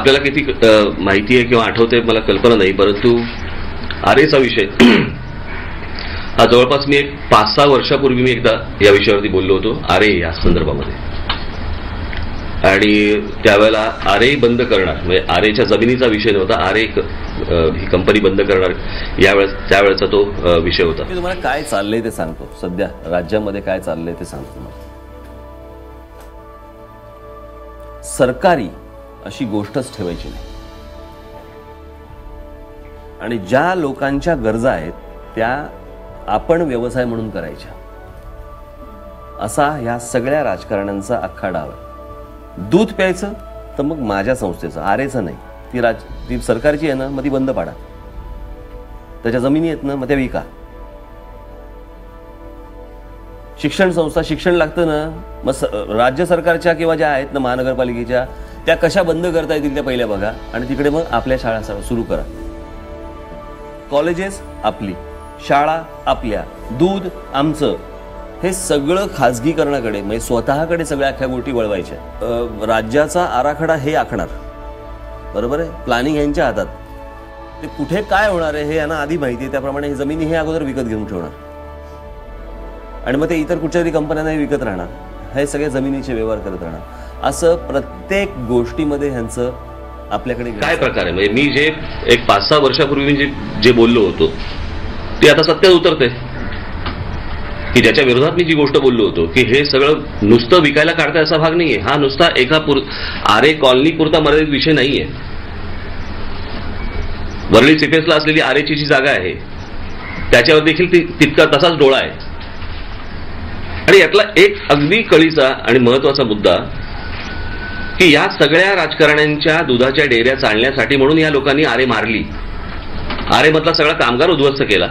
आपल्याला किती माहिती आहे किंवा आठवते मला कल्पना नाही, परंतु आरेचा विषय हा जवळपास मी एक 5-6 वर्षापूर्वी मी एकदा या विषयावरती बोललो होतो, आरे या संदर्भामध्ये. आणि त्यावेळेला आरे बंद करणार, म्हणजे आरेच्या जमिनीचा विषय नव्हता, आरे ही कंपनी बंद करणार त्यावेळेचा तो विषय होता. मी तुम्हाला काय चाललंय ते सांगतो, सध्या राज्यामध्ये काय चाललंय ते सांगतो तुम्हाला. सरकारी अशी गोष्टच ठेवायची नाही आणि ज्या लोकांच्या गरजा आहेत त्या आपण व्यवसाय म्हणून करायच्या, असा ह्या सगळ्या राजकारण्यांचा अख्खा डाव आहे. दूध प्यायचं तर मग माझ्या संस्थेचं, आरेचं नाही, ती सरकारची आहे ना, मग ती बंद पाडा. त्याच्या जमिनी आहेत ना, मग त्या विका. शिक्षण संस्था, शिक्षण लागतं ना, मग राज्य सरकारच्या किंवा ज्या आहेत ना महानगरपालिकेच्या, त्या कशा बंद करता येतील त्या पहिल्या बघा आणि तिकडे मग आपल्या शाळा सुरू करा. कॉलेजेस आपली, शाळा आपल्या, दूध आमचं, हे सगळं खाजगीकरणाकडे म्हणजे स्वतःकडे सगळ्या अख्ख्या गोष्टी वळवायच्या. राज्याचा आराखडा हे आखणार, बरोबर आहे, प्लॅनिंग यांच्या हातात. ते कुठे काय होणार आहे हे यांना आधी माहिती आहे, त्याप्रमाणे ही जमिनी हे अगोदर विकत घेऊन ठेवणार आणि मग ते इतर कुठच्यातरी कंपन्यांना विकत राहणार, हे सगळे जमिनीचे व्यवहार करत राहणार. असं प्रत्येक गोष्टीमध्ये ह्यांचं आपल्याकडे काय प्रकार आहे. म्हणजे मी जे एक 5-6 वर्षापूर्वी जे बोललो होतो ते आता सत्यात उतरते, की ज्याच्या विरोधात मी जी गोष्ट बोललो होतो की हे सगळं नुसतं विकायला काढताय असा भाग नाहीये. हा नुसता एका आरे कॉलनी पुरता मर्यादित विषय नाहीये. वरळी सिफेसला असलेली आरेची जी जागा आहे त्याच्यावर देखील तितका तसाच डोळा आहे. आणि यातला एक अगदी कळीचा आणि महत्वाचा मुद्दा की या सगळ्या राजकारण्यांच्या दुधाच्या डेऱ्या चालण्यासाठी म्हणून या लोकांनी आरे मारली, आरेमधला सगळा कामगार उद्ध्वस्त केला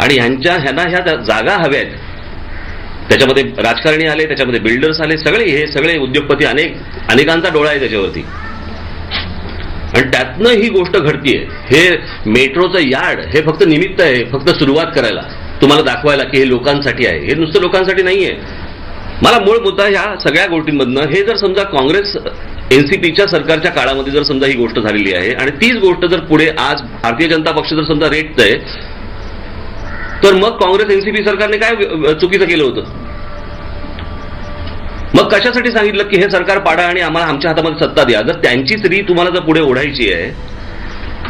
आणि ह्यांना ह्या जागा हव्या आहेत. त्याच्यामध्ये राजकारणी आले, त्याच्यामध्ये बिल्डर्स आले, हे सगळे उद्योगपती, अनेकांचा डोळा आहे त्याच्यावरती. आणि त्यातनं ही गोष्ट घडतीये. हे मेट्रोचं यार्ड हे फक्त निमित्त आहे, फक्त सुरुवात करायला, तुम्हाला दाखवायला की हे लोकांसाठी आहे. हे नुसतं लोकांसाठी नाहीये. मला मूळ मुद्दा ह्या सगळ्या गोष्टींमधनं हे जर समजा काँग्रेस एनसीपीच्या सरकारच्या काळामध्ये जर समजा ही गोष्ट झालेली आहे आणि तीच गोष्ट जर पुढे आज भारतीय जनता पक्ष जर समजा रेटतंय, तर मग काँग्रेस एनसीपी सरकारने काय चुकीचं केलं होतं. मग कशासाठी सांगितलं की हे सरकार पाडा आणि आम्हाला आमच्या हातामध्ये सत्ता द्या. जर त्यांचीच रीत तुम्हाला जर पुढे ओढायची आहे,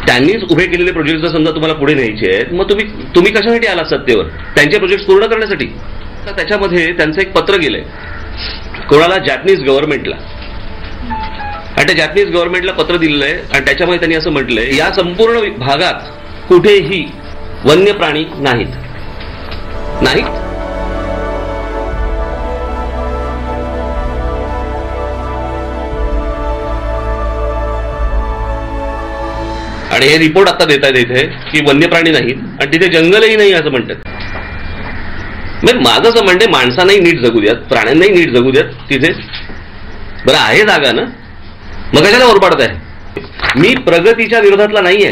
त्यांनीच उभे केलेले प्रोजेक्ट जर समजा तुम्हाला पुढे न्यायचे आहेत, मग तुम्ही कशासाठी आला सत्तेवर? त्यांचे प्रोजेक्ट पूर्ण करण्यासाठी. तर त्याच्यामध्ये त्यांचं एक पत्र गेलंय कोणाला, जॅपनीज गव्हर्नमेंटला, आणि त्या जॅपनीज गव्हर्नमेंटला पत्र दिलेलं आहे आणि त्याच्यामध्ये त्यांनी असं म्हटलंय या संपूर्ण भागात कुठेही वन्य प्राणी नाहीत. आणि हे रिपोर्ट आता देत आहेत इथे की वन्य प्राणी नाहीत आणि तिथे जंगलही नाही असं म्हणतात. माझं असं म्हणणे, माणसांनाही नीट जगू द्यात, प्राण्यांनाही नीट जगू द्यात तिथे. बरं आहे जागा ना, मग कशाला ओरबाडत आहे. मी प्रगतीच्या विरोधातला नाहीये,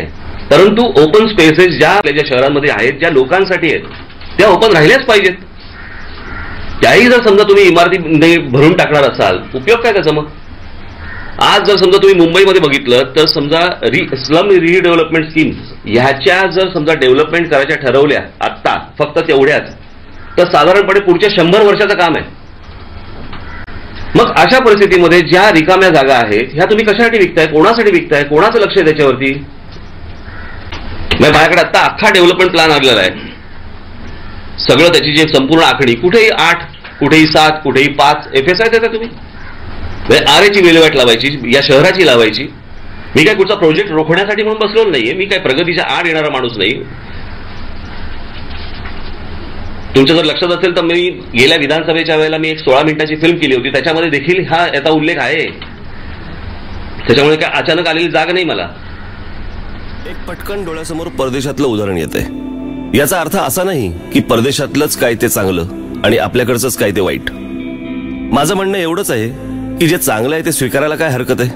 परंतु ओपन स्पेसेस ज्या आपल्या शहरांमध्ये आहेत, ज्या लोकांसाठी आहेत, त्या ओपन राहिल्याच पाहिजेत. त्याही जर समजा तुम्ही इमारती भरून टाकणार असाल, उपयोग काय त्याचा. मग आज जर समजा तुम्ही मुंबईमध्ये बघितलं तर समजा स्लम रिडेव्हलपमेंट स्कीम्स ह्याच्या जर समजा डेव्हलपमेंट करायच्या ठरवल्या आत्ता फक्त तेवढ्याच, तर साधारणपणे पुढच्या 100 वर्षाचं काम आहे. मग अशा परिस्थितीमध्ये ज्या रिकाम्या जागा आहेत ह्या तुम्ही कशासाठी विकताय, कोणासाठी विकताय, कोणाचं लक्ष आहे त्याच्यावरती. माझ्याकडे आता अख्खा डेव्हलपमेंट प्लॅन आलेला आहे, सगळं त्याची जी संपूर्ण आखणी, कुठेही 8, कुठेही 7, कुठेही 5 FSI देता तुम्ही. आरेची विल्हेवाट लावायची, या शहराची लावायची. मी काय कुठचा प्रोजेक्ट रोखण्यासाठी म्हणून बसलेलो नाहीये, मी काय प्रगतीच्या आड येणारा माणूस नाही. तुमचं जर लक्षात असेल तर मी गेल्या विधानसभेच्या वेळेला मी एक 16 मिनिटाची फिल्म केली होती, त्याच्यामध्ये देखील हा याचा उल्लेख आहे. त्याच्यामुळे काय अचानक आलेली जाग नाही मला. एक पटकन डोळ्यासमोर परदेशातलं उदाहरण येते. याचा अर्थ असा नाही की परदेशातलंच काय ते चांगलं आणि आपल्याकडचंच काय ते वाईट. माझं म्हणणं एवढंच आहे की जे चांगलं आहे ते स्वीकारायला काय हरकत आहे.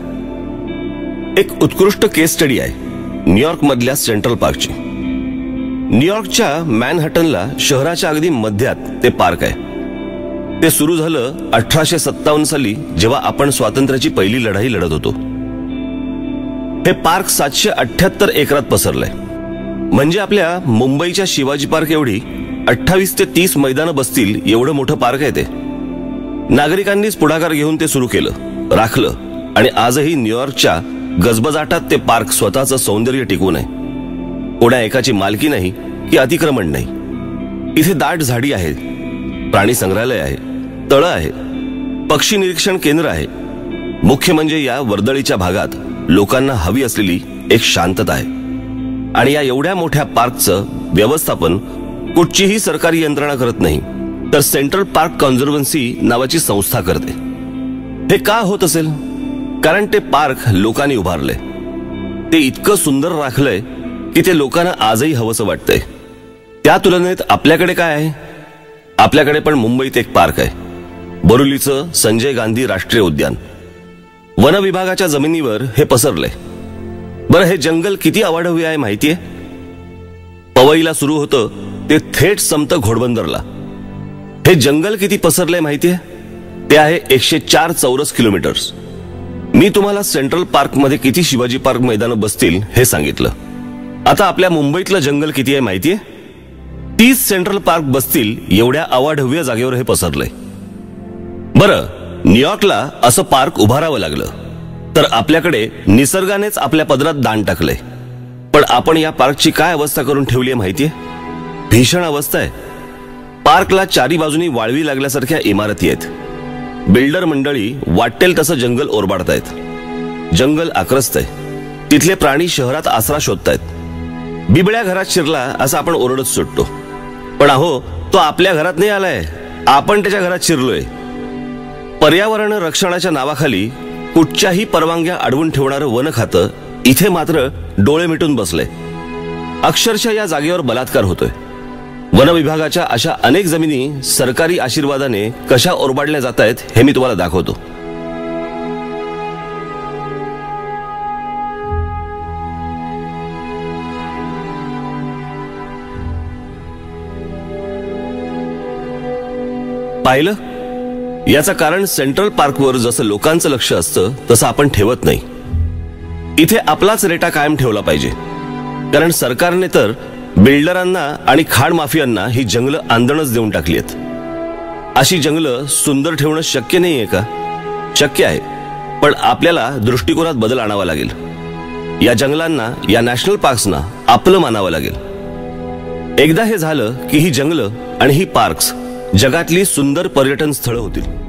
एक उत्कृष्ट केस स्टडी आहे न्यूयॉर्क मधल्या सेंट्रल पार्कची. न्यूयॉर्कच्या मॅनहॅटनला शहराच्या अगदी मध्यात ते पार्क आहे. ते सुरू झालं 1857 साली, जेव्हा आपण स्वातंत्र्याची पहिली लढाई लढत होतो. हे पार्क 778 एकरात पसरलंय. म्हणजे आपल्या मुंबईच्या शिवाजी पार्क एवढी 28 ते 30 मैदानं बसतील एवढं मोठं पार्क आहे ते. नागरिकांनीच पुढाकार घेऊन ते सुरू केलं, राखलं आणि आजही न्यूयॉर्कच्या गजबजाटात ते पार्क स्वतःचं सौंदर्य टिकवून आहे. कोणा एकाची मालकी नाही की अतिक्रमण नाही. इथे दाट झाडी आहे, प्राणी संग्रहालय आहे, तळं आहे, पक्षी निरीक्षण केंद्र आहे. मुख्य म्हणजे या वर्दळीच्या भागात लोकांना हवी असलेली एक शांतता आहे. आणि या एवढ्या मोठ्या पार्कचं व्यवस्थापन कुठचीही सरकारी यंत्रणा करत नाही, तर सेंट्रल पार्क कन्झर्वन्सी नावाची संस्था करते. हे का होत असेल? कारण ते पार्क लोकांनी उभारले, ते इतकं सुंदर राखलंय की ते लोकांना आजही हवंसं वाटतंय. त्या तुलनेत आपल्याकडे काय आहे? आपल्याकडे पण मुंबईत एक पार्क आहे, बोरिवलीचं संजय गांधी राष्ट्रीय उद्यान. वन विभागाच्या जमिनीवर हे पसरलंय. बरं, हे जंगल किती अवाढव्य आहे माहितीये? पवईला सुरू होतं ते थेट संपतं घोडबंदरला. हे जंगल किती पसरलंय माहितीये? ते आहे 104 चौरस किलोमीटर्स. मी तुम्हाला सेंट्रल पार्क मध्ये किती शिवाजी पार्क मैदानं बसतील हे सांगितलं. आता आपल्या मुंबईतलं जंगल किती आहे माहितीये? 30 सेंट्रल पार्क बसतील एवढ्या अवाढव्य जागेवर हे पसरलंय. बरं, न्यूयॉर्कला असं पार्क उभारावं लागलं, तर आपल्याकडे निसर्गानेच आपल्या पदरात दान टाकलंय. पण आपण या पार्कची काय अवस्था करून ठेवली आहे माहितीये? भीषण अवस्था आहे. पार्कला चारी बाजूनी वाळवी लागल्यासारख्या इमारती आहेत. बिल्डर मंडळी वाटेल तसं जंगल ओरबाडतायत. जंगल आक्रस्त आहे. तिथले प्राणी शहरात आसरा शोधतायत. बिबळ्या घरात शिरला असं आपण ओरडत सुटतो, पण अहो, तो आपल्या घरात नाही आलाय, आपण त्याच्या घरात शिरलोय. पर्यावरण रक्षणाच्या नावाखाली कुठच्याही परवानग्या अडवून ठेवणारं वन खातं इथे मात्र डोळे मिटून बसलंय. अक्षरशः या जागेवर बलात्कार होतोय. वन विभागाच्या अशा अनेक जमिनी सरकारी आशीर्वादाने कशा ओरबाडल्या जात आहेत हे मी तुम्हाला दाखवतो. पाहिलं? याचं कारण सेंट्रल पार्कवर जसं लोकांचं लक्ष असतं तसं आपण ठेवत नाही. इथे आपलाच रेटा कायम ठेवला पाहिजे, कारण सरकारने तर बिल्डरांना आणि खाण माफियांना ही जंगलं आंदणच देऊन टाकली आहेत. अशी जंगलं सुंदर ठेवणं शक्य नाहीये का? शक्य आहे, पण आपल्याला दृष्टिकोनात बदल आणावा लागेल. या जंगलांना, या नॅशनल पार्क्सना आपलं मानावं लागेल. एकदा हे झालं की ही जंगलं आणि ही पार्क्स जगातली सुंदर पर्यटन स्थळं होतील.